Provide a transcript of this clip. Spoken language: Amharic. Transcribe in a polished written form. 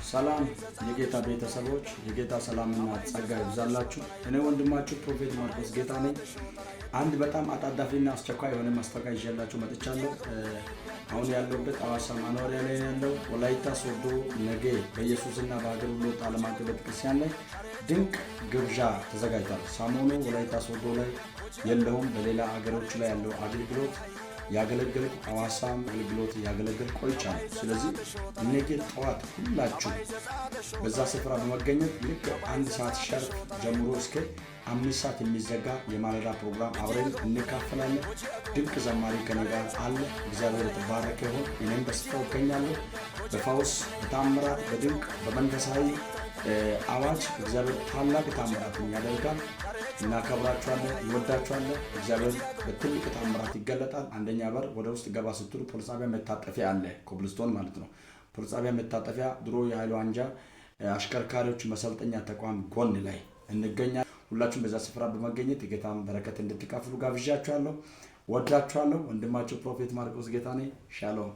ሰላም የጌታ ቤተሰቦች የጌታ ሰላምና ጸጋ ይብዛላችሁ። እኔ ወንድማችሁ ፕሮፌት ማርቆስ ጌታ ነኝ። አንድ በጣም አጣዳፊና አስቸኳይ የሆነ ማስታወቂያ ይዤላችሁ መጥቻለሁ። አሁን ያለሁበት ሐዋሳ ማኖሪያ ላይ ያለው ወላይታ ሶዶ ነገ በኢየሱስና በሀገር ሁሉ ዓለም አቀፍ ቤተክርስቲያን ላይ ድንቅ ግብዣ ተዘጋጅቷል። ሰሞኑ ወላይታ ሶዶ ላይ የለውም፣ በሌላ ሀገሮች ላይ ያለው አገልግሎት ያገለግል ሐዋሳም አገልግሎት ያገለግል ቆይቻለሁ። ስለዚህ ነገ ጠዋት ሁላችሁ በዛ ስፍራ በመገኘት ልክ 1 ሰዓት ሻርፕ ጀምሮ እስከ 5 ሰዓት የሚዘጋ የማለዳ ፕሮግራም አብረን እንካፈላለን። ድንቅ ዘማሪ ከኔ ጋር አለ። እግዚአብሔር የተባረከ ይሁን። እኔም በስፍራው እገኛለሁ። በፈውስ በታምራት በድንቅ በመንፈሳዊ አዋጅ እግዚአብሔር ታላቅ ታምራትን ያደርጋል። እናከብራችኋለን፣ እንወዳችኋለን። እግዚአብሔር በትልቅ ታምራት ይገለጣል። አንደኛ በር ወደ ውስጥ ገባ ስትሉ ፖሊስ ጣቢያ መታጠፊያ አለ፣ ኮብልስቶን ማለት ነው። ፖሊስ ጣቢያ መታጠፊያ ድሮ የኃይሉ አንጃ አሽከርካሪዎች መሰልጠኛ ተቋም ጎን ላይ እንገኛለን። ሁላችሁም በዛ ስፍራ በመገኘት የጌታን በረከት እንድትካፈሉ ጋብዣችኋለሁ። ወዳችኋለሁ። ወንድማችሁ ፕሮፌት ማርቆስ ጌታ ነኝ። ሻሎም